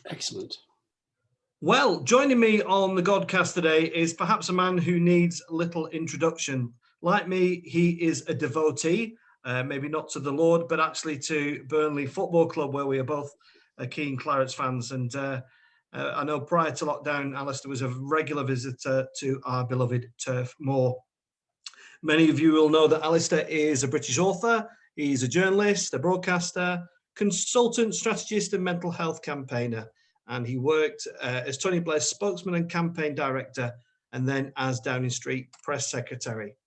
Excellent. Well, joining me on the Godcast today is perhaps a man who needs little introduction. Like me, he is a devotee, maybe not to the Lord, but actually to Burnley Football Club, where we are both keen Clarets fans. And I know prior to lockdown, Alastair was a regular visitor to our beloved Turf Moor. Many of you will know that Alastair is a British author. He's a journalist, a broadcaster, consultant, strategist, and mental health campaigner. And he worked as Tony Blair's spokesman and campaign director, and then as Downing Street press secretary.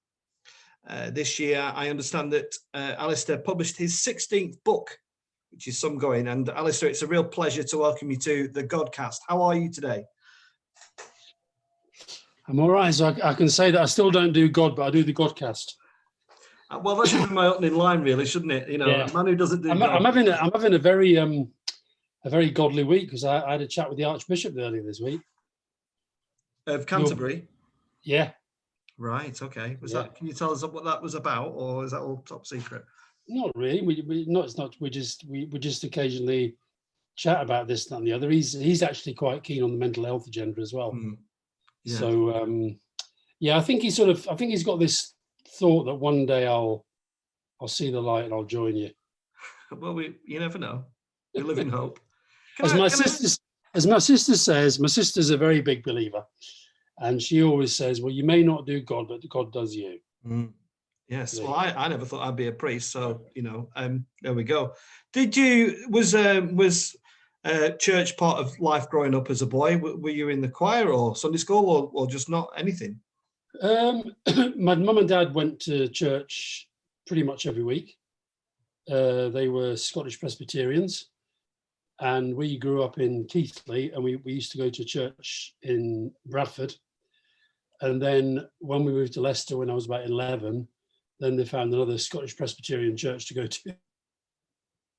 This year, I understand that Alastair published his 16th book, which is some going. And Alastair, it's a real pleasure to welcome you to the Godcast. How are you today? I'm all right. So I can say that I still don't do God, but I do the Godcast. Well, that should be my opening line, really, shouldn't it? You know, yeah. A man who doesn't do God. I'm having a very godly week, because I had a chat with the Archbishop earlier this week. Of Canterbury? Yeah. Right, okay. That? Can you tell us what that was about, or is that all top secret? Not really. We just occasionally chat about this, that, and the other. He's actually quite keen on the mental health agenda as well. Yeah. So I think he's got this thought that one day I'll see the light and I'll join you. Well, you never know. We live in hope. As my sister says, my sister's a very big believer, and she always says, "Well, you may not do God, but God does you." Yes. Yeah. Well, I never thought I'd be a priest, so there we go. Was church part of life growing up as a boy? Were you in the choir or Sunday school, or just not anything? My mum and dad went to church pretty much every week. They were Scottish Presbyterians. And we grew up in Keighley, and we used to go to church in Bradford. And then when we moved to Leicester when I was about 11, then they found another Scottish Presbyterian church to go to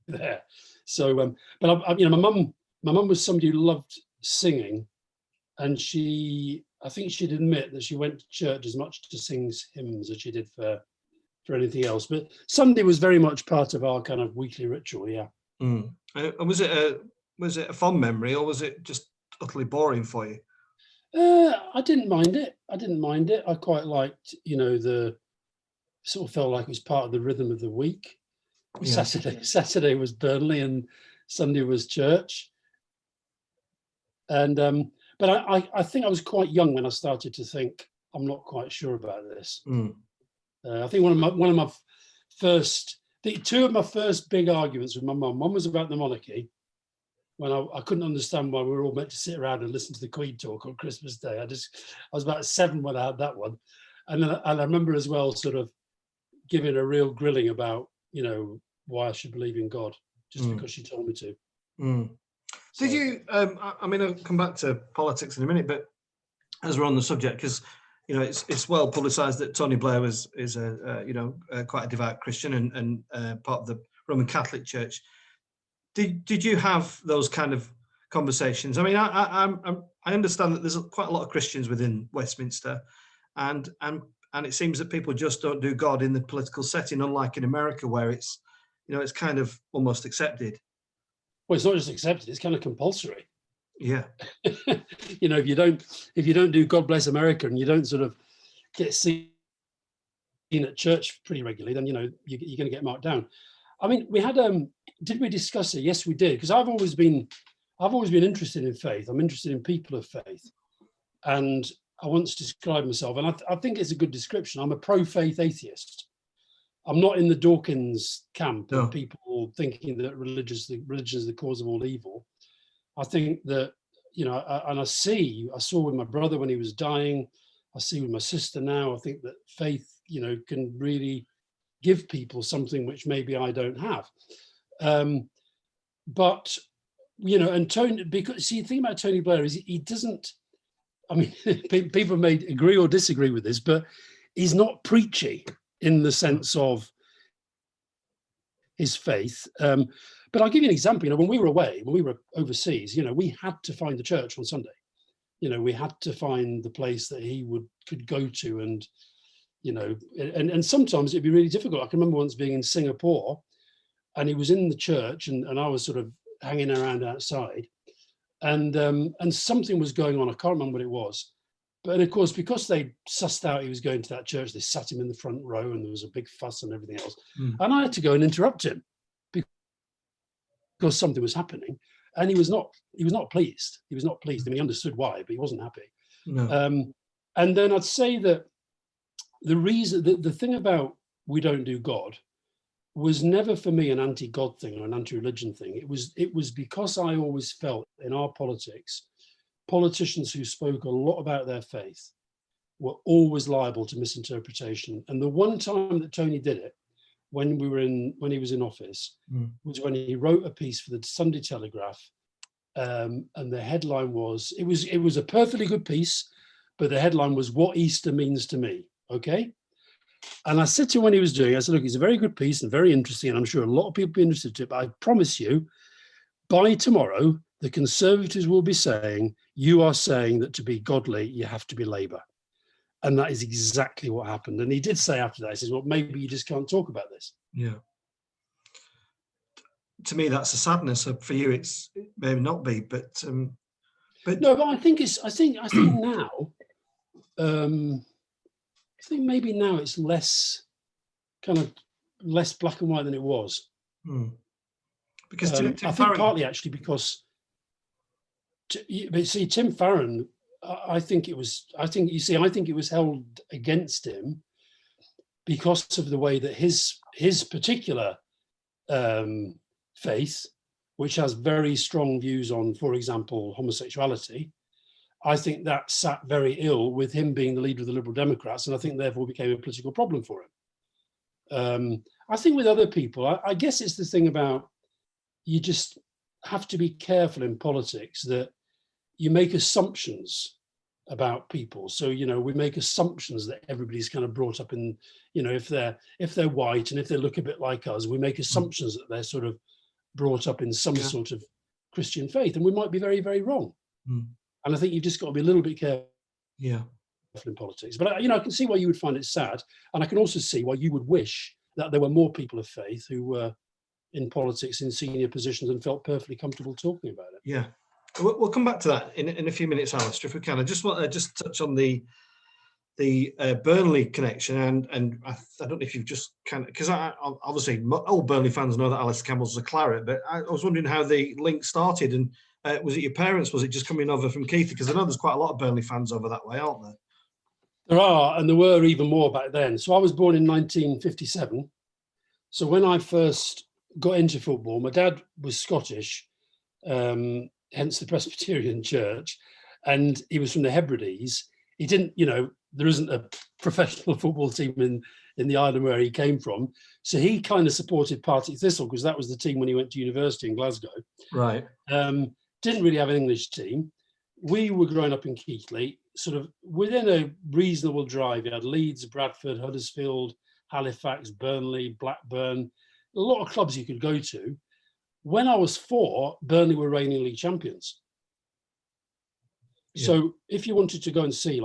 there. So, but my mum was somebody who loved singing, and I think she'd admit that she went to church as much to sing hymns as she did for anything else. But Sunday was very much part of our kind of weekly ritual, yeah. And was it a fond memory, or was it just utterly boring for you? I didn't mind it. I quite liked, the sort of felt like it was part of the rhythm of the week. Yeah. Saturday was Burnley and Sunday was church. And but I think I was quite young when I started to think I'm not quite sure about this. I think one of my first. Two of my first big arguments with my mum. One was about the monarchy, when I couldn't understand why we were all meant to sit around and listen to the Queen talk on Christmas Day. I was about 7 when I had that one, and I remember as well sort of giving a real grilling about why I should believe in God just because she told me to. So, did you? I'll come back to politics in a minute, but as we're on the subject, because it's well publicised that Tony Blair is quite a devout Christian and part of the Roman Catholic Church. Did you have those kind of conversations? I mean, I understand that there's quite a lot of Christians within Westminster, and it seems that people just don't do God in the political setting, unlike in America, where it's kind of almost accepted. Well, it's not just accepted; it's kind of compulsory. Yeah. If you don't do God Bless America and you don't sort of get seen at church pretty regularly, then you're going to get marked down. I mean, we had did we discuss it? Yes, we did, because I've always been interested in faith. I'm interested in people of faith, and I once described myself, and I think it's a good description. I'm a pro-faith atheist. I'm not in the Dawkins camp of people thinking that religion is the cause of all evil. I think that, I saw with my brother when he was dying, I see with my sister now, I think that faith, can really give people something which maybe I don't have. But, and Tony, because the thing about Tony Blair is he doesn't, I mean, people may agree or disagree with this, but he's not preachy in the sense of his faith. But I'll give you an example. When we were overseas, we had to find the church on Sunday. We had to find the place that he could go to, and and sometimes it'd be really difficult. I can remember once being in Singapore, and he was in the church, and I was sort of hanging around outside, and something was going on. I can't remember what it was. But of course, because they sussed out he was going to that church, they sat him in the front row and there was a big fuss and everything else. And I had to go and interrupt him because something was happening. And he was not pleased. He was not pleased. I mean, he understood why, but he wasn't happy. No. And then I'd say that the reason, the thing about we don't do God was never for me an anti-God thing or an anti-religion thing. It was because I always felt in our politics, politicians who spoke a lot about their faith were always liable to misinterpretation. And the one time that Tony did it, when he was in office, was when he wrote a piece for the Sunday Telegraph, and the headline was, it was a perfectly good piece, but the headline was "What Easter Means to Me." Okay. And I said to him when he was doing it, I said, look, it's a very good piece and very interesting, and I'm sure a lot of people will be interested in it, but I promise you, by tomorrow, the Conservatives will be saying, you are saying that to be godly, you have to be Labour. And that is exactly what happened. And he did say after that, he says, well, maybe you just can't talk about this. Yeah. To me, that's a sadness. For you, it may not be, but no, but I think now, I think maybe now it's less black and white than it was. Because I think partly actually because, but see, Tim Farron, I think it was held against him because of the way that his particular faith, which has very strong views on, for example, homosexuality, I think that sat very ill with him being the leader of the Liberal Democrats, and I think therefore became a political problem for him. I think with other people, I guess it's the thing about, you just have to be careful in politics that you make assumptions about people. So, we make assumptions that everybody's kind of brought up in, if they're white and if they look a bit like us, we make assumptions that they're sort of brought up in some sort of Christian faith, and we might be very, very wrong. And I think you've just got to be a little bit careful in politics. But, I can see why you would find it sad. And I can also see why you would wish that there were more people of faith who were in politics in senior positions and felt perfectly comfortable talking about it. Yeah. We'll come back to that in a few minutes, Alastair, if we can. I just want to touch on the Burnley connection, and I don't know if you've just because obviously all Burnley fans know that Alastair Campbell's a Claret, but I was wondering how the link started, and was it your parents? Was it just coming over from Keith? Because I know there's quite a lot of Burnley fans over that way, aren't there? There are, and there were even more back then. So I was born in 1957. So when I first got into football, my dad was Scottish, hence the Presbyterian Church, and he was from the Hebrides. He didn't, there isn't a professional football team in the island where he came from. So he kind of supported Partick Thistle because that was the team when he went to university in Glasgow. Right. Didn't really have an English team. We were growing up in Keighley, sort of within a reasonable drive. You had Leeds, Bradford, Huddersfield, Halifax, Burnley, Blackburn, a lot of clubs you could go to. When I was 4, Burnley were reigning league champions. Yeah. So if you wanted to go and see,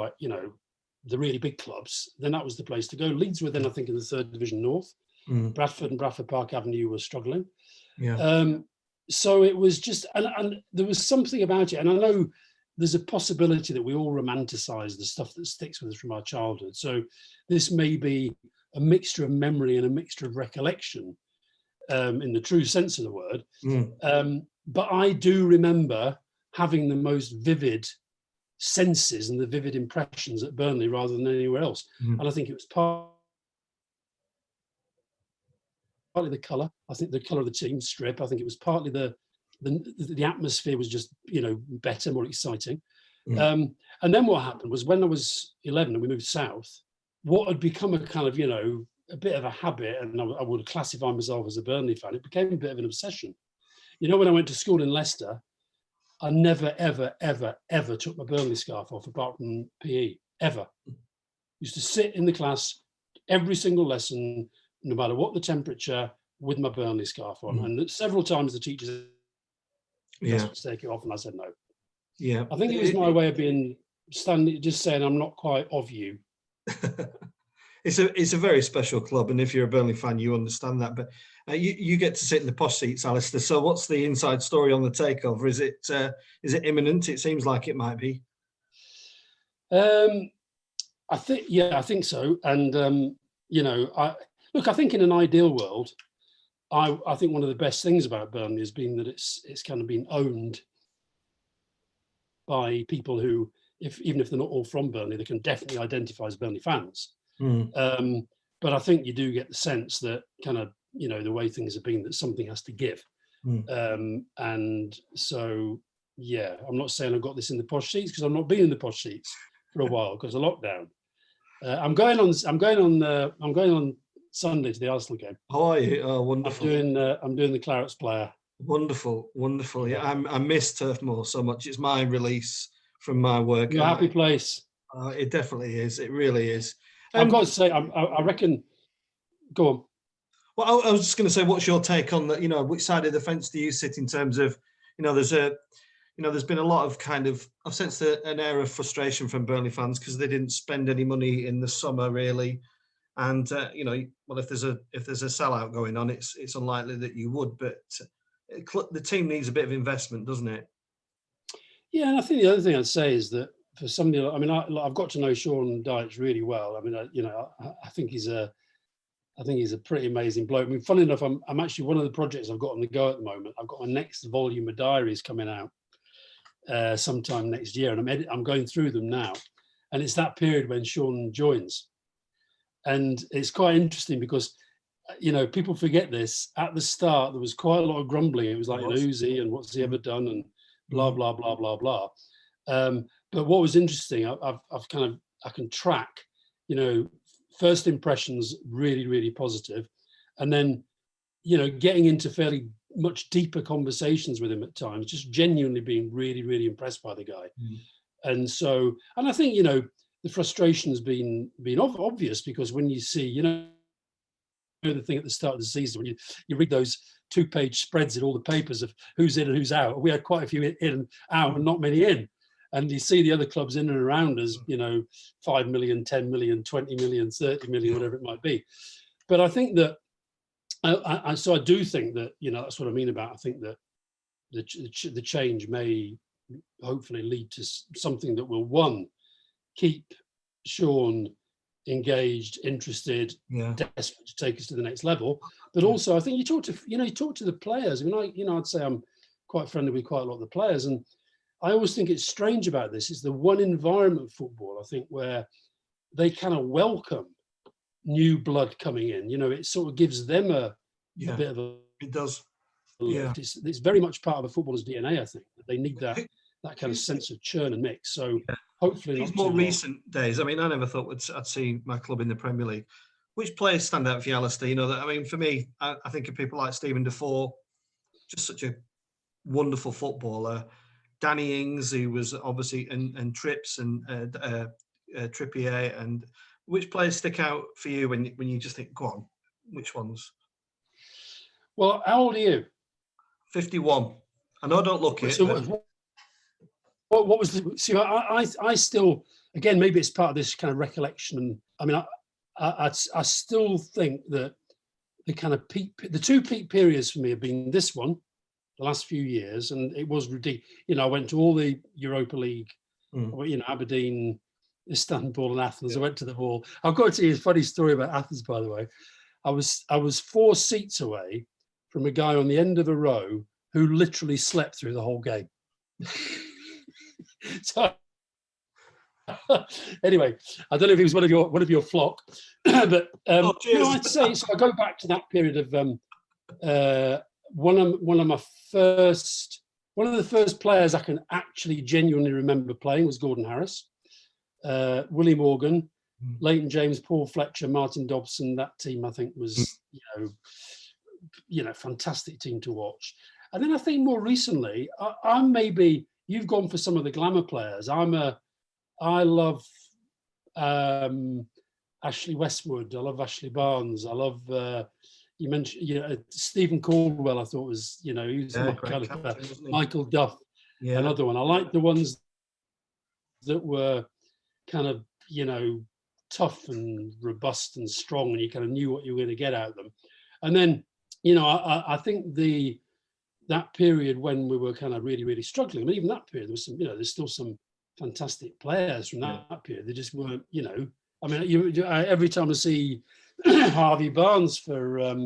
the really big clubs, then that was the place to go. Leeds were then, I think, in the 3rd Division North. Bradford and Bradford Park Avenue were struggling. Yeah. So it was just, and there was something about it. And I know there's a possibility that we all romanticize the stuff that sticks with us from our childhood. So this may be a mixture of memory and a mixture of recollection, in the true sense of the word. But I do remember having the most vivid senses and the vivid impressions at Burnley rather than anywhere else. And I think it was partly the colour. I think the colour of the team strip. I think it was partly the atmosphere was just, better, more exciting. And then what happened was when I was 11 and we moved south, what had become a kind of, a bit of a habit, and I would classify myself as a Burnley fan, it became a bit of an obsession. When I went to school in Leicester, I never, ever, ever, ever took my Burnley scarf off apart from PE, ever. Used to sit in the class every single lesson, no matter what the temperature, with my Burnley scarf on. And several times the teachers asked to take it off, and I said no. Yeah, I think it was my way of being standing, just saying I'm not quite of you. It's a very special club, and if you're a Burnley fan, you understand that. But You get to sit in the posh seats, Alastair. So what's the inside story on the takeover? Is it imminent? It seems like it might be. I think so. And I think in an ideal world, I think one of the best things about Burnley has been that it's kind of been owned by people who, even if they're not all from Burnley, they can definitely identify as Burnley fans. But I think you do get the sense that kind of, the way things have been, that something has to give. And so, yeah, I'm not saying I've got this in the posh seats, because I've not been in the posh seats for a while because of lockdown. I'm going on Sunday to the Arsenal game. How are you? Oh, wonderful. I'm doing the Clarets player. Wonderful. Yeah, I miss Turf Moor so much. It's my release from my work. You're a happy place. It definitely is. It really is. I've got to say, I reckon. Go on. Well, I was just going to say, what's your take on that? Which side of the fence do you sit in terms of, there's been a lot of I've sensed an air of frustration from Burnley fans because they didn't spend any money in the summer really, and well, if there's a sellout going on, it's unlikely that you would, but the team needs a bit of investment, doesn't it? Yeah, and I think the other thing I'd say is that for somebody, I've got to know Sean Dyche really well. I think he's a pretty amazing bloke. Funny enough, I'm actually, one of the projects I've got on the go at the moment, I've got my next volume of diaries coming out sometime next year, and I'm going through them now, and it's that period when Sean joins, and it's quite interesting because people forget this. At the start, there was quite a lot of grumbling. It was like, who's he and what's he ever done, and blah blah blah blah blah. But what was interesting, I can track, first impressions really, really positive, and then, getting into fairly much deeper conversations with him at times, just genuinely being really, really impressed by the guy. And so, and I think, the frustration has been obvious, because when you see, the thing at the start of the season, when you read those 2-page spreads in all the papers of who's in and who's out, we had quite a few in and out and not many in. And you see the other clubs in and around us, 5 million, 10 million, 20 million, 30 million, whatever it might be. But I think that, I do think that, that's what I mean about, I think that the change may hopefully lead to something that will, one, keep Sean engaged, interested, desperate to take us to the next level. But also, I think you talk to the players. I'd say I'm quite friendly with quite a lot of the players, and I always think it's strange about this. It's the one environment, football, I think, where they kind of welcome new blood coming in. It sort of gives them a bit of a. It does. Lift. It's very much part of a footballer's DNA. I think they need that kind of sense of churn and mix. So hopefully, these more recent days. I never thought I'd see my club in the Premier League. Which players stand out for you, Alastair? For me, I think of people like Stephen Defoe, just such a wonderful footballer. Danny Ings, who was obviously, and Trips and Trippier. And which players stick out for you when you just think, go on, which ones? Well, how old are you? 51. I know I don't look it. So what was the? See, I still, again, maybe it's part of this kind of recollection. I still think that the kind of the two peak periods for me have been this one, the last few years, and it was ridiculous. I went to all the Europa League, Aberdeen, Istanbul, and Athens. I went to them all. I've got to tell you a funny story about Athens, by the way. I was 4 seats away from a guy on the end of a row who literally slept through the whole game. So anyway, I don't know if he was one of your flock, but I'd say so. I go back to that period of one of the first players I can actually genuinely remember playing was Gordon Harris, Willie Morgan, Leighton James, Paul Fletcher, Martin Dobson. That team, I think, was fantastic team to watch. And then I think more recently, I'm maybe, you've gone for some of the glamour players. I love Ashley Westwood. I love Ashley Barnes. I love, you mentioned, Stephen Caldwell, I thought was, he was my kind of, Michael Duff, another one. I like the ones that were kind of, tough and robust and strong, and you kind of knew what you were going to get out of them. And then you know, I think that period when we were kind of really, really struggling, I mean, even that period, there was some, you know, there's still some fantastic players from that period. They just weren't, you know, I mean, every time I see Harvey Barnes for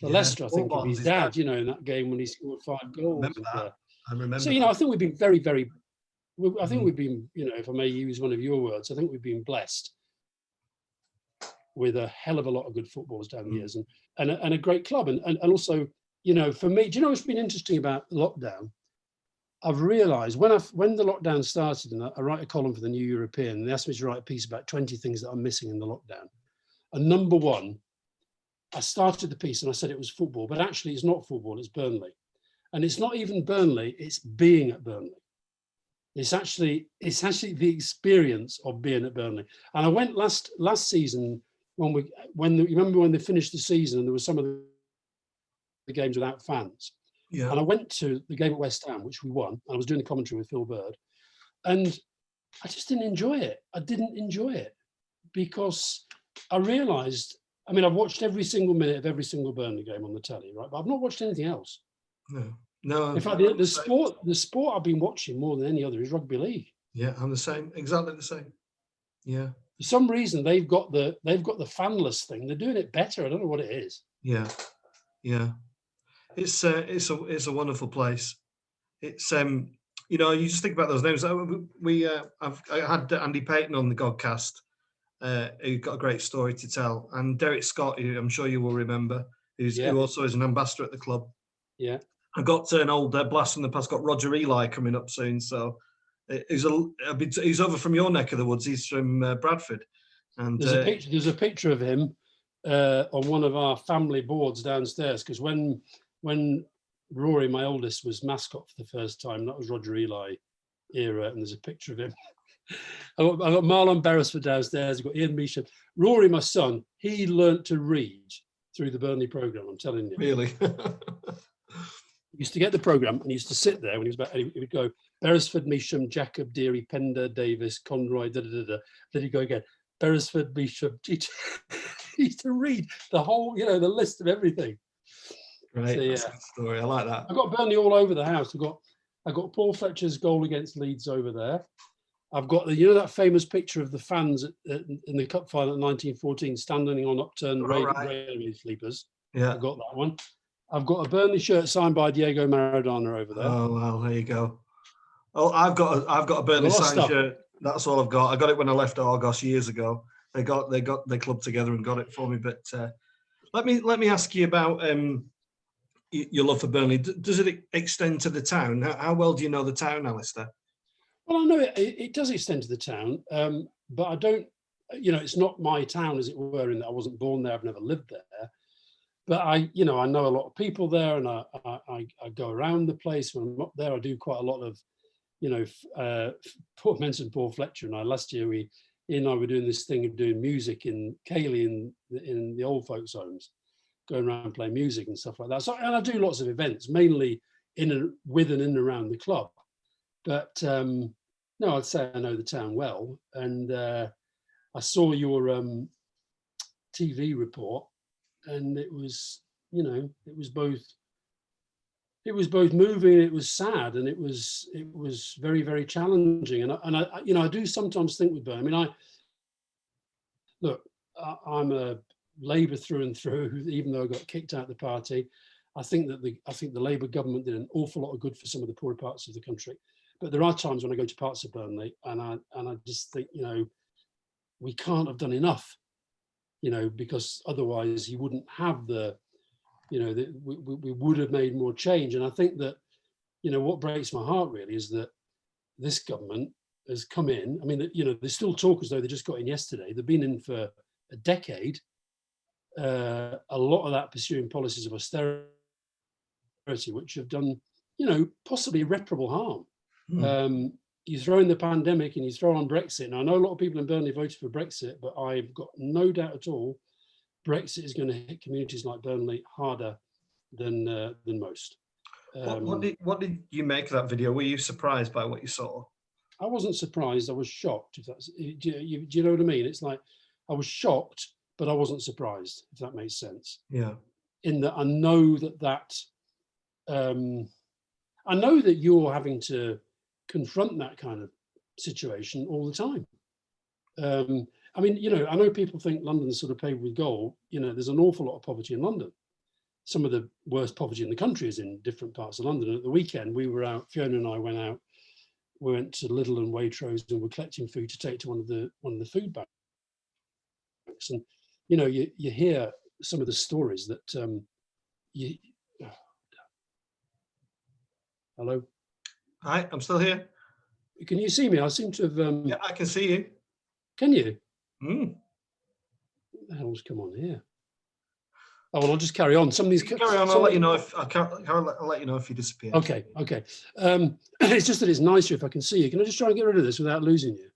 Leicester, I think of his dad, you know, in that game when he scored 5 goals. I remember that. I remember so, you know, I think we've been very, very, I think we've been, you know, if I may use one of your words, I think we've been blessed with a hell of a lot of good footballers down the years and a great club. And also, you know, for me, do you know what's been interesting about lockdown? I've realised when the lockdown started, and I write a column for the New European, and they asked me to write a piece about 20 things that are missing in the lockdown. And number one, I started the piece and I said it was football, but actually it's not football, it's Burnley. And it's not even Burnley, it's being at Burnley. It's actually the experience of being at Burnley. And I went last season you remember when they finished the season and there were some of the games without fans. Yeah. And I went to the game at West Ham, which we won. And I was doing the commentary with Phil Bird. And I just didn't enjoy it. I didn't enjoy it because I realised, I mean, I've watched every single minute of every single Burnley game on the telly, right? But I've not watched anything else. No. In fact, the sport I've been watching more than any other is rugby league. Yeah, I'm the same, exactly the same. Yeah. For some reason, they've got the fanless thing. They're doing it better. I don't know what it is. Yeah. It's a wonderful place. It's you know, you just think about those names. I had Andy Payton on the Godcast. Who got a great story to tell, and Derek Scott, who I'm sure you will remember, who also is an ambassador at the club. Yeah. I've got an old blast from the past. Got Roger Eli coming up soon, so he's over from your neck of the woods. He's from Bradford, and there's a picture of him on one of our family boards downstairs. Because when Rory, my oldest, was mascot for the first time, that was Roger Eli era, and there's a picture of him. I've got Marlon Beresford downstairs. I've got Ian Measham. Rory, my son, he learnt to read through the Burnley programme, I'm telling you. Really? He used to get the programme and he used to sit there when he was about, he would go, Beresford, Measham, Jacob, Deary, Pender, Davis, Conroy, da-da-da-da. Then he'd go again, Beresford, Measham. He used to read the whole, you know, the list of everything. Right, so, that's a good story. I like that. I've got Burnley all over the house. I've got Paul Fletcher's goal against Leeds over there. I've got that famous picture of the fans in the cup final in 1914 standing on upturned railway sleepers. Yeah, I've got that one. I've got a Burnley shirt signed by Diego Maradona over there. Oh well, there you go. Oh, I've got a Burnley signed shirt. That's all I've got. I got it when I left Argos years ago. They got the club together and got it for me. But let me ask you about your love for Burnley. Does it extend to the town? How well do you know the town, Alastair? Well, I know it does extend to the town, but I don't, you know, it's not my town, as it were, in that I wasn't born there, I've never lived there. But I know a lot of people there, and I go around the place. When I'm up there, I do quite a lot of, you know, Paul mentioned Paul Fletcher and I. Last year, he and I were doing this thing of doing music in Cayley in the old folks' homes, going around playing music and stuff like that. So, and I do lots of events, mainly with and in and around the club. But no, I'd say I know the town well, and I saw your TV report, and it was, you know, it was both moving, it was sad, and it was very, very challenging. And I you know, I do sometimes think with Burnley. I mean, I'm a Labour through and through, even though I got kicked out of the party. I think the Labour government did an awful lot of good for some of the poorer parts of the country. But there are times when I go to parts of Burnley and I just think, you know, we can't have done enough, you know, because otherwise you wouldn't have we would have made more change. And I think that, you know, what breaks my heart really is that this government has come in. I mean, you know, they still talk as though they just got in yesterday. They've been in for a decade. A lot of that pursuing policies of austerity, which have done, you know, possibly irreparable harm. You throw in the pandemic and you throw on Brexit. And I know a lot of people in Burnley voted for Brexit, but I've got no doubt at all Brexit is going to hit communities like Burnley harder than most. What did you make of that video? Were you surprised by what you saw? I wasn't surprised. I was shocked. If that's, do you know what I mean? It's like I was shocked, but I wasn't surprised. If that makes sense. Yeah. in that I know I know that you're having to confront that kind of situation all the time. I mean, I know people think London's sort of paved with gold. There's an awful lot of poverty in London. Some of the worst poverty in the country is in different parts of London. At the weekend, we were out, Fiona and I went out, we went to Lidl and Waitrose and we're collecting food to take to one of the food banks. And, you hear some of the stories that hello? Hi, I'm still here. Can you see me? I seem to have... Yeah, I can see you. Can you? Mm. What the hell's come on here? Oh, well, I'll just carry on. Some of these... Carry on, I'll let you know if I'll let you know if you disappear. Okay. It's just that it's nicer if I can see you. Can I just try and get rid of this without losing you?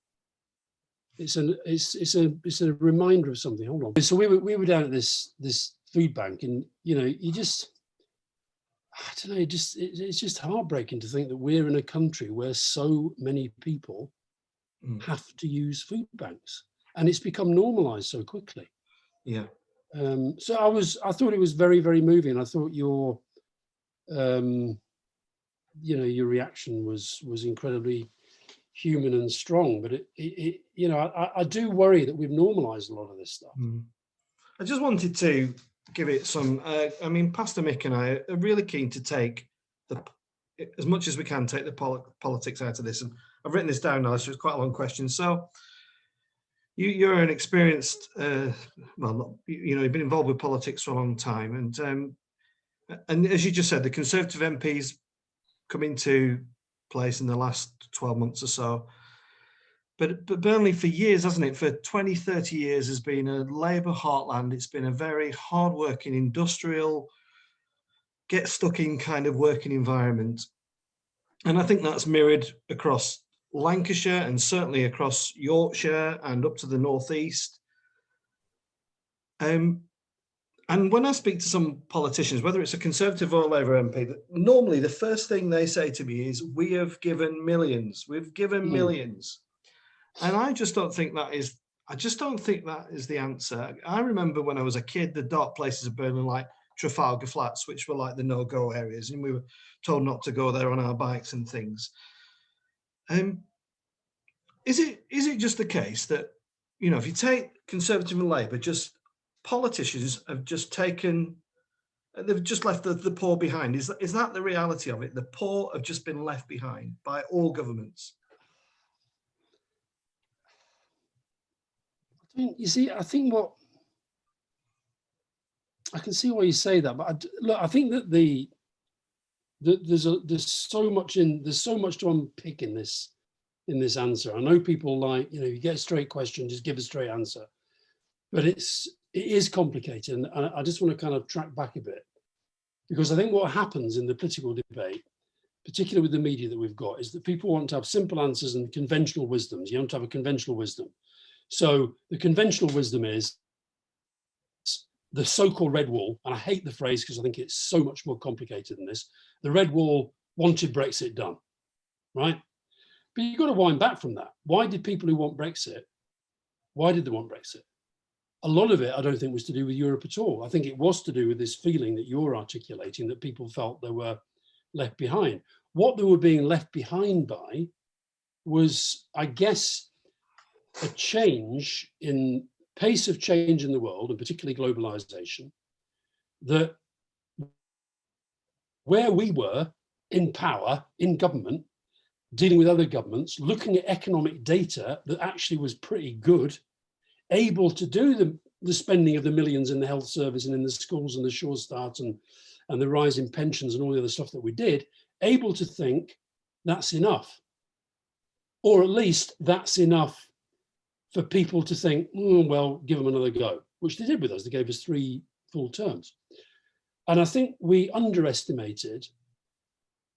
It's a reminder of something. Hold on. So we were down at this food bank, and you just... I don't know, it's just heartbreaking to think that we're in a country where so many people have to use food banks, and it's become normalized so quickly. Yeah. So I thought it was very, very moving. I thought your reaction was incredibly human and strong, but I do worry that we've normalized a lot of this stuff. I just wanted to give it some, Pastor Mick and I are really keen to take as much as we can, take the politics out of this. And I've written this down now, so it's quite a long question. So you're an experienced, you've been involved with politics for a long time. And as you just said, the Conservative MPs come into place in the last 12 months or so. But Burnley for years, hasn't it? For 20, 30 years has been a Labour heartland. It's been a very hard-working, industrial, get-stuck-in kind of working environment. And I think that's mirrored across Lancashire and certainly across Yorkshire and up to the northeast. And when I speak to some politicians, whether it's a Conservative or a Labour MP, normally the first thing they say to me is, we have given millions. We've given millions. And I just don't think that is the answer. I remember when I was a kid, the dark places of Burnley, like Trafalgar Flats, which were like the no-go areas, and we were told not to go there on our bikes and things. Is it just the case that, if you take Conservative and Labour, just politicians have just taken, they've just left the poor behind? Is that the reality of it? The poor have just been left behind by all governments? You see, I think I can see why you say that, but I think that there's so much to unpick in this answer. I know people like, you get a straight question, just give a straight answer, but it is complicated, and I just want to kind of track back a bit, because I think what happens in the political debate, particularly with the media that we've got, is that people want to have simple answers and conventional wisdoms. You want to have a conventional wisdom. So the conventional wisdom is the so-called red wall, and I hate the phrase because I think it's so much more complicated than this. The red wall wanted Brexit done, right? But you've got to wind back from that. Why did people who want Brexit, why did they want Brexit? A lot of it, I don't think, was to do with Europe at all. I think it was to do with this feeling that you're articulating, that people felt they were left behind. What they were being left behind by was, I guess, a change in pace of change in the world, and particularly globalization, that where we were in power, in government, dealing with other governments, looking at economic data that actually was pretty good, able to do the spending of the millions in the health service and in the schools and the Sure Start and the rise in pensions and all the other stuff that we did, able to think that's enough. Or at least that's enough for people to think, well, give them another go, which they did with us. They gave us 3 full terms. And I think we underestimated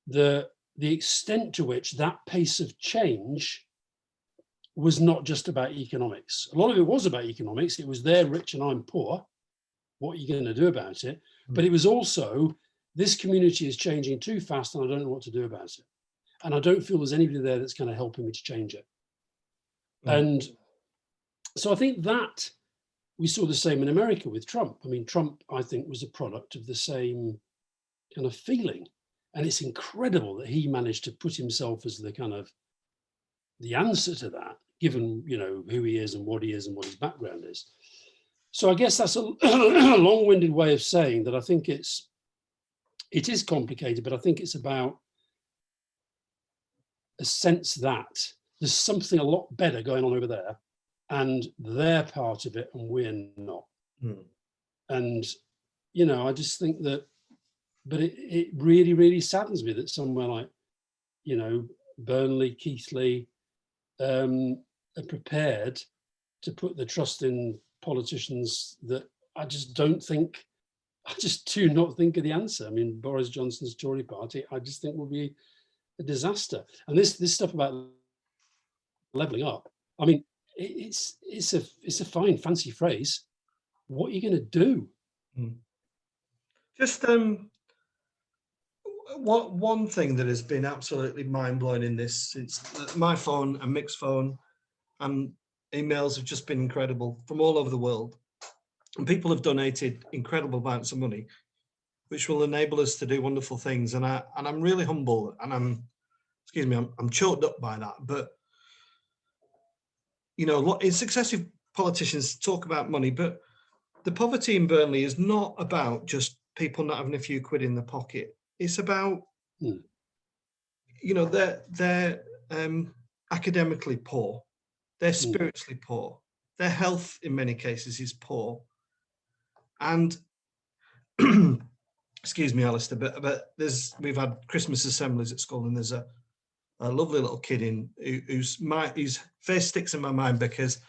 the extent to which that pace of change was not just about economics. A lot of it was about economics. It was they're rich and I'm poor. What are you going to do about it? But it was also, this community is changing too fast and I don't know what to do about it. And I don't feel there's anybody there that's kind of helping me to change it. And so I think that we saw the same in America with Trump. I mean, Trump, I think, was a product of the same kind of feeling. And it's incredible that he managed to put himself as the kind of the answer to that, given, you know, who he is and what his background is. So I guess that's a long-winded way of saying that I think it is complicated, but I think it's about a sense that there's something a lot better going on over there, and they're part of it and we're not. And, you know, I just think that, but it really, really saddens me that somewhere like, you know, Burnley, Keighley, are prepared to put the trust in politicians that I just do not think are the answer. I mean, Boris Johnson's Tory party, I just think will be a disaster. And this stuff about levelling up, I mean, it's a fine, fancy phrase. What are you going to do? Just one thing that has been absolutely mind-blowing in this, since my phone and Mick's phone and emails have just been incredible from all over the world. And people have donated incredible amounts of money, which will enable us to do wonderful things. And I'm really humble, and I'm choked up by that. But, you know, successive politicians talk about money, but the poverty in Burnley is not about just people not having a few quid in their pocket. It's about, you know, they're academically poor, they're spiritually poor, their health in many cases is poor. And excuse me, Alastair, but we've had Christmas assemblies at school, and there's a lovely little kid whose face sticks in my mind because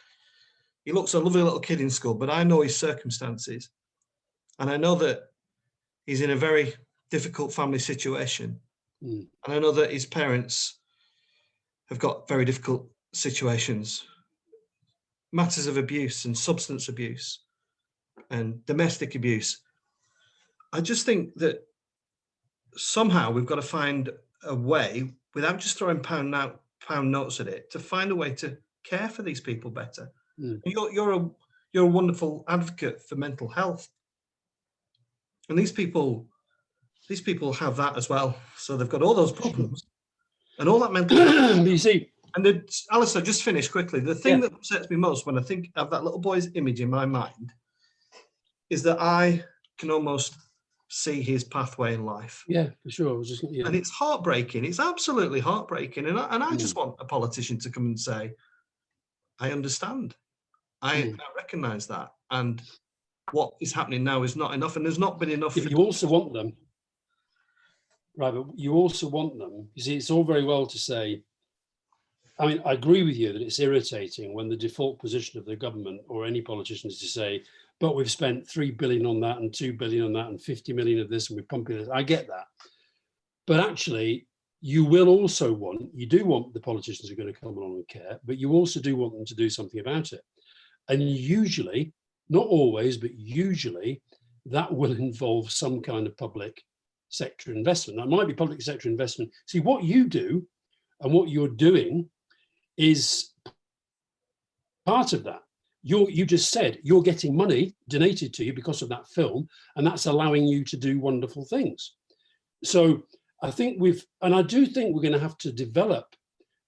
he looks a lovely little kid in school, but I know his circumstances, and I know that he's in a very difficult family situation. And I know that his parents have got very difficult situations, matters of abuse and substance abuse and domestic abuse. I just think that somehow we've got to find a way, without just throwing pound notes at it, to find a way to care for these people better. You're a wonderful advocate for mental health, and these people have that as well. So they've got all those problems and all that mental health. You see, and Alastair, just finish quickly. The thing that upsets me most when I think of that little boy's image in my mind is that I can almost see his pathway in life. Yeah, for sure. And it's heartbreaking. It's absolutely heartbreaking. And I just want a politician to come and say, I understand. I recognise that. And what is happening now is not enough. And there's not been enough. You also want them. Right, but you also want them. You see, it's all very well to say, I mean, I agree with you that it's irritating when the default position of the government or any politician is to say, but we've spent 3 billion on that and 2 billion on that and 50 million of this and we're pumping this. I get that. But actually, you do want the politicians who are going to come along and care, but you also do want them to do something about it. And usually, not always, but usually, that will involve some kind of public sector investment. That might be public sector investment. See, what you do and what you're doing is part of that. You just said you're getting money donated to you because of that film, and that's allowing you to do wonderful things. So I think I do think we're going to have to develop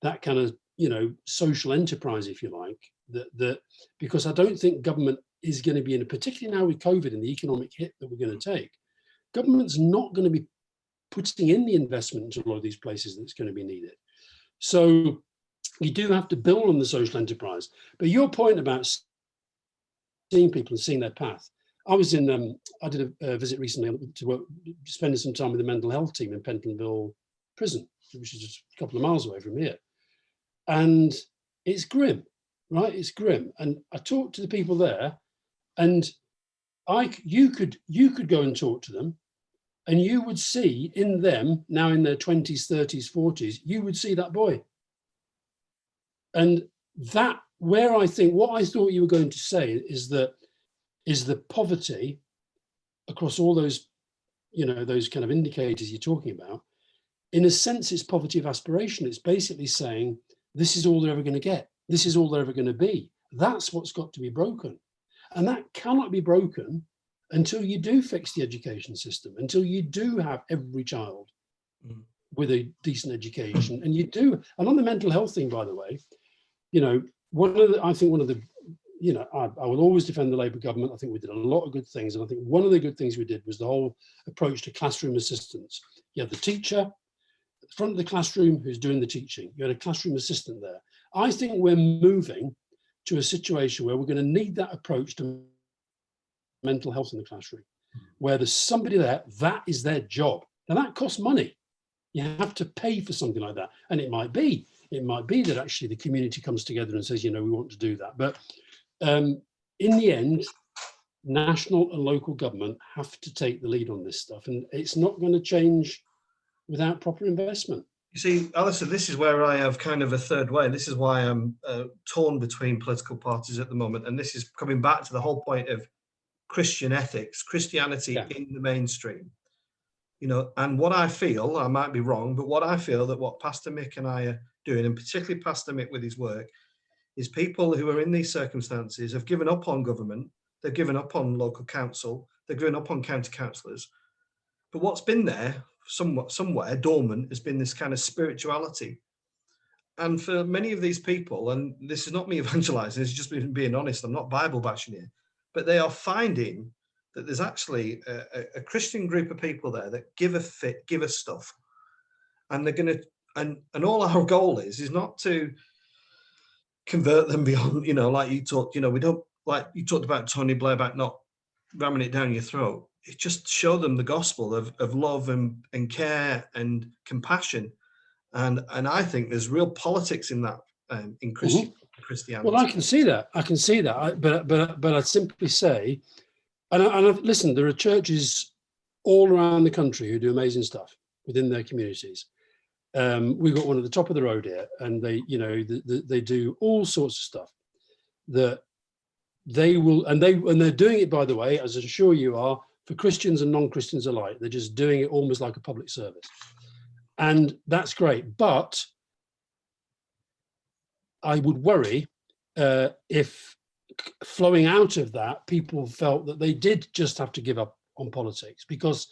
that kind of, you know, social enterprise, if you like, that because I don't think government is going to be particularly now with COVID and the economic hit that we're going to take, government's not going to be putting in the investment into a lot of these places that's going to be needed. So you do have to build on the social enterprise. But your point about seeing people and seeing their path, I did a visit recently to work, spending some time with the mental health team in Pentonville Prison, which is just a couple of miles away from here. And it's grim, right? It's grim. And I talked to the people there, and you could go and talk to them, and you would see in them, now in their 20s, 30s, 40s, you would see that boy. And that, where I think, what I thought you were going to say is the poverty across all those, you know, those kind of indicators you're talking about. In a sense, it's poverty of aspiration. It's basically saying, this is all they're ever going to get. This is all they're ever going to be. That's what's got to be broken. And that cannot be broken until you do fix the education system, until you do have every child with a decent education. And you do, and on the mental health thing, by the way, you know, I will always defend the Labour government. I think we did a lot of good things. And I think one of the good things we did was the whole approach to classroom assistants. You have the teacher at the front of the classroom who's doing the teaching. You had a classroom assistant there. I think we're moving to a situation where we're going to need that approach to mental health in the classroom, where there's somebody there, that is their job. Now that costs money. You have to pay for something like that. And it might be that actually the community comes together and says, you know, we want to do that. But in the end, national and local government have to take the lead on this stuff. And it's not going to change without proper investment. You see, Alastair, this is where I have kind of a third way. This is why I'm torn between political parties at the moment. And this is coming back to the whole point of Christian ethics, Christianity in the mainstream. You know, and what I feel, I might be wrong, but what I feel that what Pastor Mick and I are doing, and particularly Pastor Mick with his work, is people who are in these circumstances have given up on government, they've given up on local council, they've given up on county councillors. But what's been there, somewhere dormant, has been this kind of spirituality. And for many of these people, and this is not me evangelizing, it's just being honest, I'm not Bible bashing here, but they are finding that there's actually a Christian group of people there that give a stuff. And they're going to, and all our goal is not to convert them beyond, you know, like you talked, you know, we don't, like you talked about Tony Blair, about not ramming it down your throat. It just show them the gospel of love and care and compassion. And I think there's real politics in that, in Christianity. Well, I can see that. But I'd simply say, and listen, there are churches all around the country who do amazing stuff within their communities. We've got one at the top of the road here, and they, you know, they do all sorts of stuff that they will, and they're doing it, by the way, as I'm sure you are, for Christians and non-Christians alike. They're just doing it almost like a public service, and that's great. But I would worry if flowing out of that, people felt that they did just have to give up on politics, because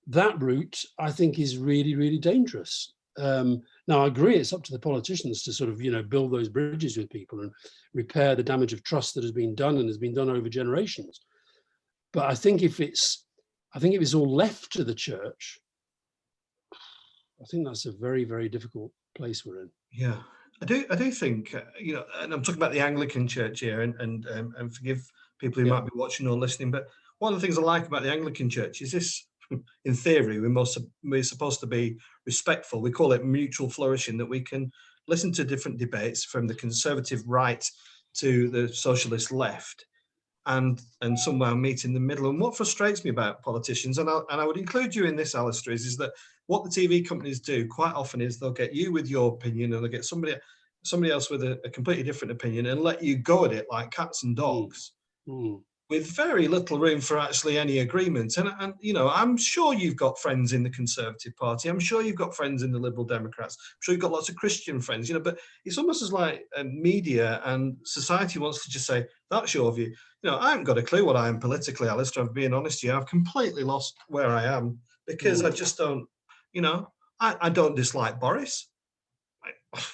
that route, I think, is really, really dangerous. Now, I agree it's up to the politicians to sort of, you know, build those bridges with people and repair the damage of trust that has been done and has been done over generations. But I think if it's all left to the church, I think that's a very, very difficult place we're in. Yeah. I do think, you know, and I'm talking about the Anglican Church here, and forgive people who might be watching or listening, but one of the things I like about the Anglican Church is this: in theory, we're supposed to be respectful. We call it mutual flourishing, that we can listen to different debates from the conservative right to the socialist left, and somewhere meet in the middle. And what frustrates me about politicians, and I would include you in this, Alastair, is that what the TV companies do quite often is they'll get you with your opinion, and they'll get somebody else with a completely different opinion, and let you go at it like cats and dogs, with very little room for actually any agreement. And you know, I'm sure you've got friends in the Conservative Party. I'm sure you've got friends in the Liberal Democrats. I'm sure you've got lots of Christian friends, you know, but it's almost as like media and society wants to just say, that's your view. You know, I haven't got a clue what I am politically, Alastair. I'm being honest with you. I've completely lost where I am, because I just don't, you know, I don't dislike Boris.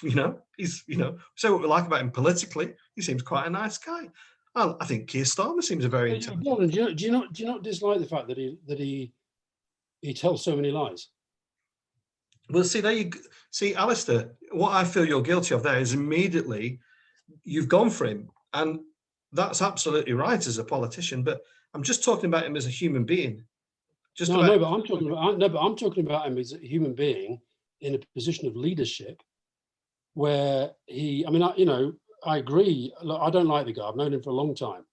You know, he's, you know, say what we like about him politically, he seems quite a nice guy. I think Keir Starmer seems a very intelligent. Do you not dislike the fact that he tells so many lies? Well, see, there you see, Alastair, what I feel you're guilty of there is immediately you've gone for him, and that's absolutely right as a politician. But I'm just talking about him as a human being. But I'm talking about him as a human being in a position of leadership, where he, I mean, I agree. Look, I don't like the guy. I've known him for a long time.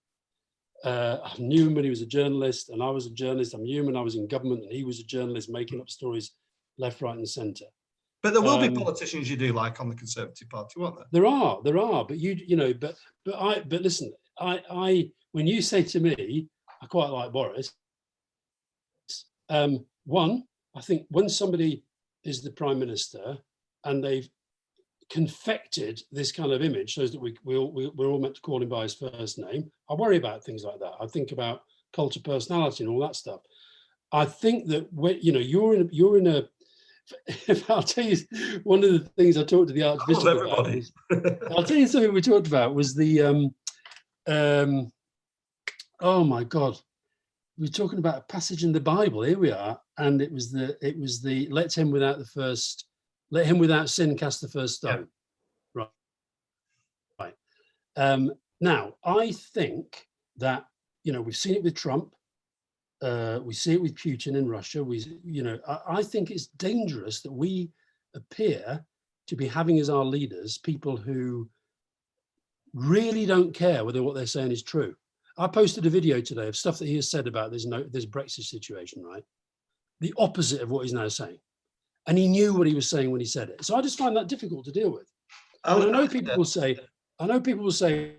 I knew him when he was a journalist, and I was a journalist. I knew him when I was in government, and he was a journalist making up stories left, right, and centre. But there will be politicians you do like on the Conservative Party, won't there? There are. But listen, when you say to me, I quite like Boris. One, I think when somebody is the Prime Minister and they've confected this kind of image, shows that we're all meant to call him by his first name. I worry about things like that. I think about cult of personality and all that stuff. I think that when, you know, you're in a if I'll tell you, one of the things I talked to the Archbishop about was, I'll tell you something we talked about was the oh my God, we were talking about a passage in the Bible. Here we are, and it was the let him without sin cast the first stone. Yeah. Right. Now I think that, you know, we've seen it with Trump. We see it with Putin in Russia. I think it's dangerous that we appear to be having as our leaders people who really don't care whether what they're saying is true. I posted a video today of stuff that he has said about this Brexit situation, right? The opposite of what he's now saying. And he knew what he was saying when he said it. So I just find that difficult to deal with. And I know people will say,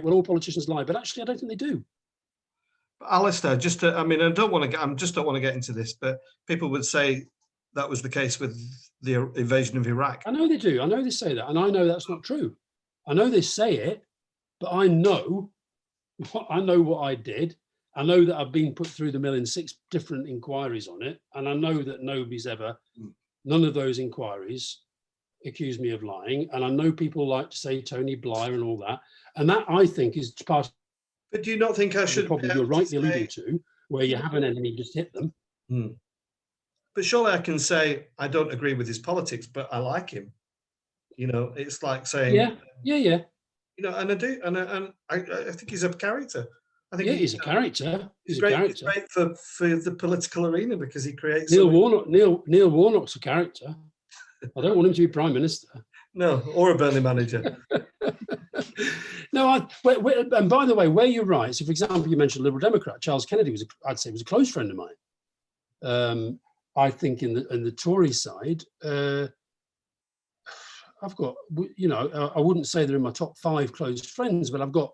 well, all politicians lie, but actually I don't think they do. Alastair, I don't want to get into this, but people would say that was the case with the invasion of Iraq. I know they do. I know they say that, and I know that's not true. I know they say it, but I know what I did. I know that I've been put through the mill in 6 different inquiries on it, and I know that none of those inquiries accuse me of lying. And I know people like to say Tony Blair and all that, and that I think is part. But do you not think I should? Probably you're rightly alluding to, where you have an enemy, just hit them. But surely I can say I don't agree with his politics, but I like him. You know, it's like saying, yeah. You know, and I do, and I think he's a character. I think he's a character. He's great. He's great for the political arena because he creates. Neil Warnock's a character. I don't want him to be Prime Minister. No, or a Burnley manager. No, and by the way, where you're right. So, for example, you mentioned Liberal Democrat Charles Kennedy was a close friend of mine. I think in the Tory side, I've got, you know, I wouldn't say they're in my top 5 close friends, but I've got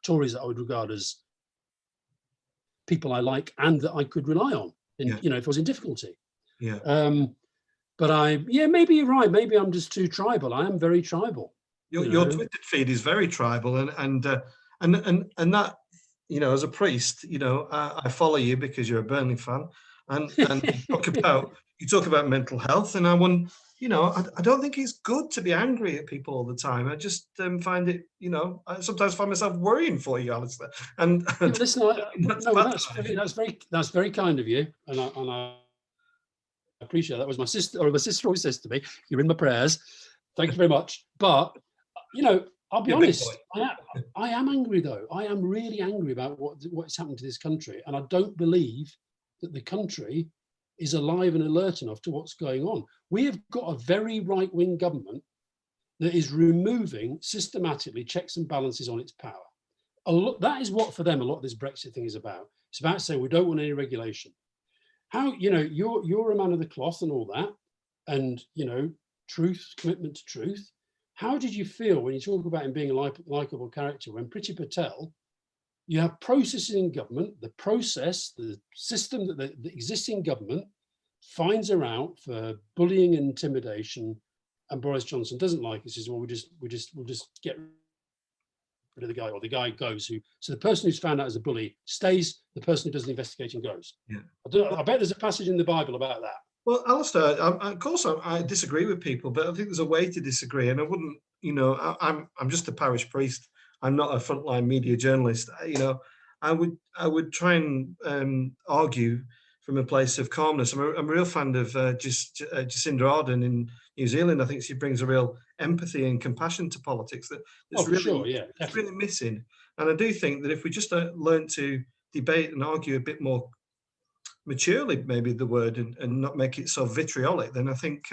Tories that I would regard as people I like and that I could rely on, you know, if I was in difficulty. Yeah. But maybe you're right. Maybe I'm just too tribal. I am very tribal. Your Twitter feed is very tribal, and that, you know, as a priest, you know, I follow you because you're a Burnley fan, and you talk about mental health, and I don't think it's good to be angry at people all the time. I just find it, you know, I sometimes find myself worrying for you, Alastair. And listen, that's very kind of you, and I appreciate that. Was my sister always says to me, "You're in my prayers." Thank you very much, but. You know, I'll be honest, I am angry though. I am really angry about what's happened to this country. And I don't believe that the country is alive and alert enough to what's going on. We have got a very right-wing government that is removing systematically checks and balances on its power. That is what, for them, a lot of this Brexit thing is about. It's about saying we don't want any regulation. How, you know, you're a man of the cloth and all that, and, you know, commitment to truth. How did you feel when you talk about him being a likable character, when Priti Patel, you have processes in government, the system that the existing government finds her out for bullying and intimidation, and Boris Johnson doesn't like it, says, well, we'll just get rid of the guy, or the guy goes. So the person who's found out as a bully stays, the person who does the investigation goes. Yeah. I bet there's a passage in the Bible about that. Well, Alastair, of course, I disagree with people, but I think there's a way to disagree, and I wouldn't, you know, I'm just a parish priest. I'm not a frontline media journalist. You know, I would try and argue from a place of calmness. I'm a real fan of Jacinda Ardern in New Zealand. I think she brings a real empathy and compassion to politics that's really missing. And I do think that if we just learn to debate and argue a bit more maturely, maybe the word, and not make it so vitriolic, then I think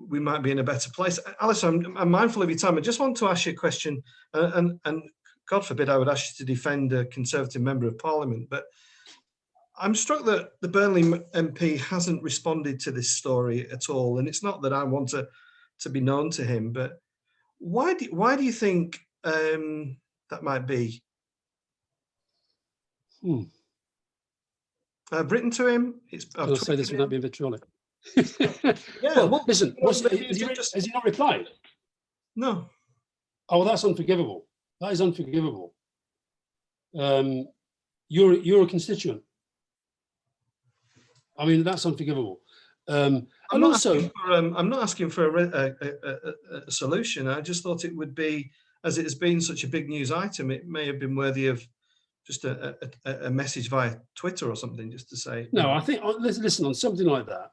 we might be in a better place. Alice, I'm mindful of your time. I just want to ask you a question, and God forbid I would ask you to defend a Conservative Member of Parliament, but I'm struck that the Burnley MP hasn't responded to this story at all. And it's not that I want to be known to him, but why do you think that might be? I've written to him. I'll say this without being vitriolic. Yeah, Well, listen, has just he not replied? no. Oh, that's unforgivable. That is unforgivable. You're a constituent. I mean, that's unforgivable. And also, I'm not asking for a solution. I just thought it would be, as it has been such a big news item, it may have been worthy of just a message via Twitter or something, just to say. No, I think, listen, on something like that,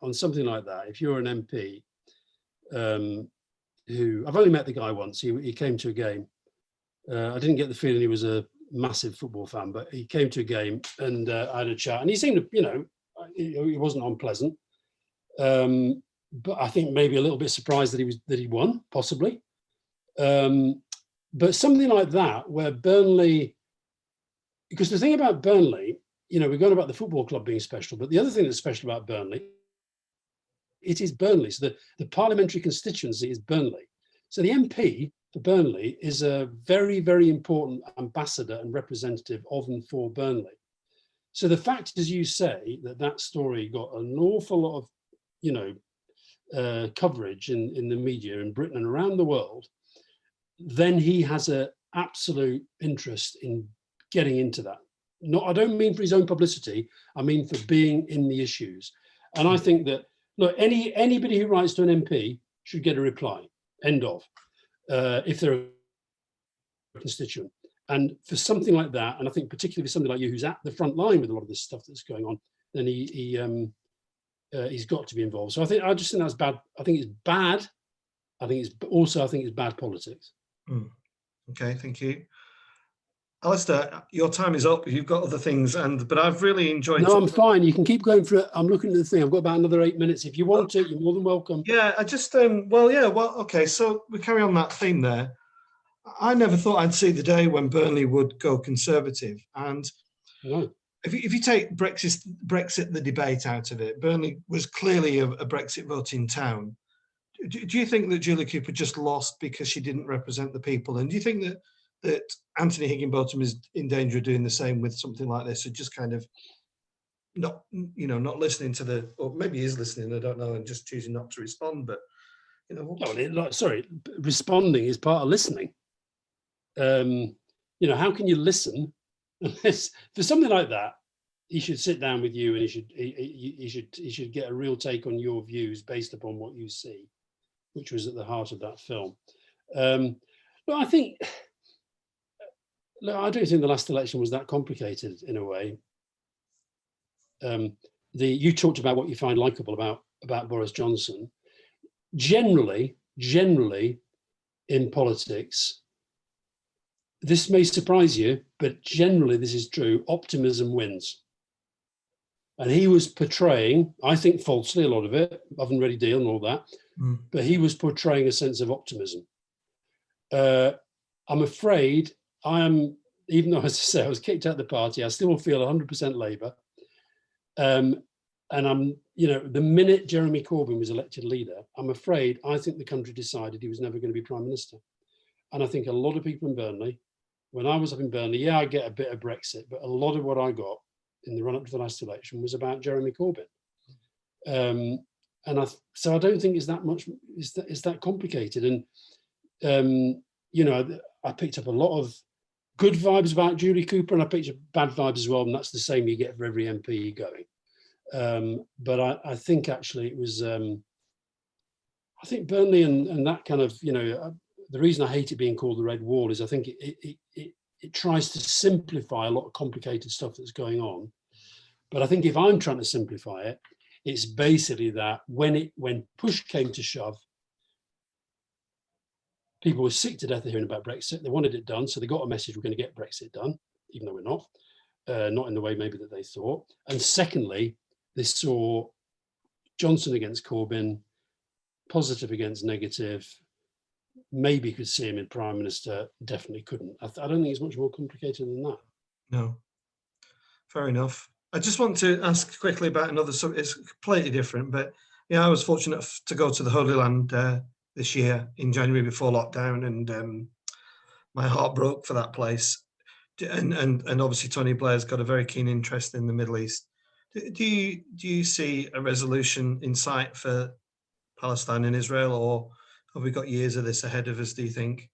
if you're an MP, who I've only met the guy once, he came to a game. I didn't get the feeling he was a massive football fan, but he came to a game and I had a chat, and he seemed to, he wasn't unpleasant. But I think maybe a little bit surprised that he won, possibly. But something like that, where Burnley, because the thing about Burnley, we've gone about the football club being special, but the other thing that's special about Burnley, it is Burnley. So the parliamentary constituency is Burnley. So the MP for Burnley is a very, very important ambassador and representative of and for Burnley. So the fact, as you say, that story got an awful lot of, coverage in the media in Britain and around the world, then he has an absolute interest in getting into that. I don't mean for his own publicity, I mean for being in the issues. And I think that, look, anybody who writes to an MP should get a reply, end of, if they're a constituent. And for something like that, and I think particularly for somebody like you who's at the front line with a lot of this stuff that's going on, then he's got to be involved. So I just think that's bad. I think it's bad. I think it's bad politics. Okay, thank you. Alastair, your time is up. You've got other things, but I've really enjoyed. No, I'm fine. You can keep going for it. I'm looking at the thing. I've got about another 8 minutes. If you want to, you're more than welcome. Yeah, I just okay. So we carry on that theme there. I never thought I'd see the day when Burnley would go Conservative, and no. If you take Brexit, the debate out of it, Burnley was clearly a Brexit voting town. Do you think that Julie Cooper just lost because she didn't represent the people? And do you think that Anthony Higginbotham is in danger of doing the same with something like this, or just kind of not listening to or maybe he is listening, I don't know, and just choosing not to respond? But responding is part of listening. How can you listen? For something like that, he should sit down with you, and he should get a real take on your views based upon what you see, which was at the heart of that film. I don't think the last election was that complicated in a way. You talked about what you find likable about Boris Johnson. Generally in politics, this may surprise you, but generally this is true. Optimism wins. And he was portraying, I think falsely, a lot of it, Oven Ready Deal and all that, but he was portraying a sense of optimism. I'm afraid even though, as I say, I was kicked out of the party, I still feel 100% Labour. And the minute Jeremy Corbyn was elected leader, I think the country decided he was never going to be Prime Minister. And I think a lot of people in Burnley, when I was up in Burnley, I get a bit of Brexit, but a lot of what I got in the run-up to the last election was about Jeremy Corbyn. So I don't think it's that complicated. And, I picked up a lot of good vibes about Julie Cooper, and I picked up bad vibes as well, and that's the same you get for every MP going. But I think actually it was, I think Burnley and that kind of, the reason I hate it being called the Red Wall is I think it tries to simplify a lot of complicated stuff that's going on. But I think if I'm trying to simplify it, it's basically that when push came to shove, people were sick to death of hearing about Brexit. They wanted it done, so they got a message: we're going to get Brexit done, even though we're not in the way maybe that they thought. And secondly, they saw Johnson against Corbyn, positive against negative. Maybe could see him in Prime Minister, definitely couldn't. I don't think it's much more complicated than that. No, fair enough. I just want to ask quickly about another subject. It's completely different, but I was fortunate to go to the Holy Land this year in January before lockdown, and my heart broke for that place. And obviously Tony Blair's got a very keen interest in the Middle East. Do you see a resolution in sight for Palestine and Israel, or have we got years of this ahead of us, do you think?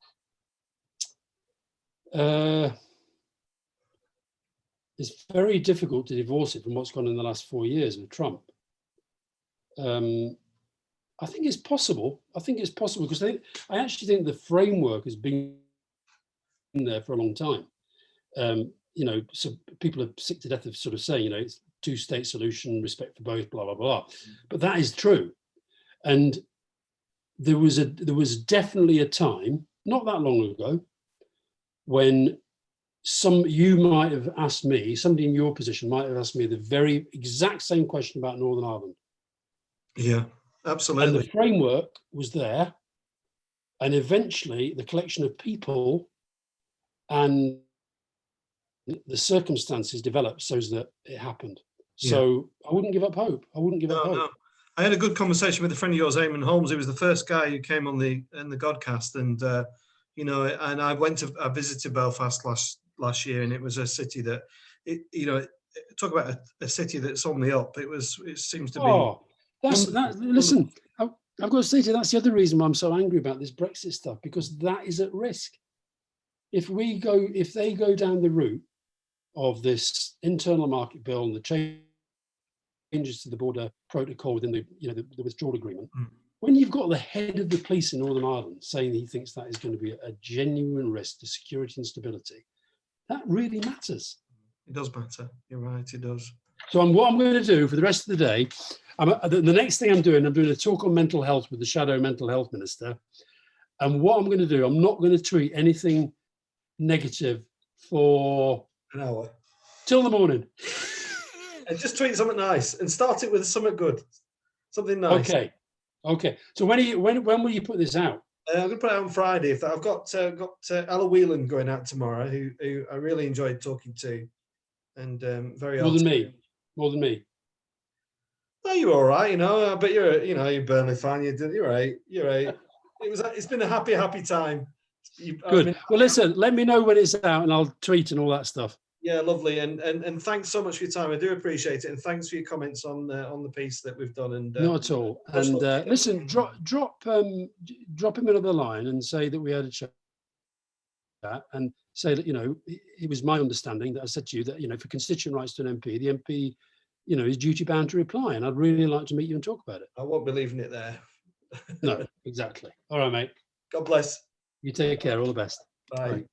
It's very difficult to divorce it from what's gone in the last 4 years with Trump. I think it's possible. I think it's possible because I actually think the framework has been there for a long time. So people are sick to death of sort of saying, it's two-state solution, respect for both, blah, blah, blah. But that is true. And there was definitely a time, not that long ago, when you might have asked me, somebody in your position might have asked me the very exact same question about Northern Ireland. Yeah, absolutely. And the framework was there. And eventually the collection of people and the circumstances developed so that it happened. So I wouldn't give up hope. I wouldn't give up hope. No. I had a good conversation with a friend of yours, Eamon Holmes. He was the first guy who came on the Godcast, and and I visited Belfast last year, and it was a city that, talk about a city that's on the up. It seems to be. Oh, listen, I've got to say to you, that's the other reason why I'm so angry about this Brexit stuff, because that is at risk. If they go down the route of this internal market bill and the changes to the border protocol within the withdrawal agreement, when you've got the head of the police in Northern Ireland saying he thinks that is going to be a genuine risk to security and stability, that really matters. It does matter. You're right, it does. So what I'm going to do for the rest of the day, the next thing I'm doing a talk on mental health with the shadow mental health minister. And what I'm going to do, I'm not going to tweet anything negative for an hour till the morning. And just tweet something nice and start it with something good, something nice. Okay. So when will you put this out? I'm going to put it out on Friday. I've got Ella Whelan going out tomorrow, who I really enjoyed talking to, and very more than me. Well, you're all right, but you're Burnley fan. You're right. It's been a happy time. Good. Well, listen, let me know when it's out, and I'll tweet and all that stuff. Yeah, lovely, and thanks so much for your time. I do appreciate it, and thanks for your comments on the piece that we've done. And not at all. And listen, drop him another line and say that we had a chat, and say that it was my understanding that I said to you that for constituent rights to an MP, the MP is duty bound to reply, and I'd really like to meet you and talk about it. I won't be leaving it there. No, exactly. All right, mate. God bless. You take care. All the best. Bye.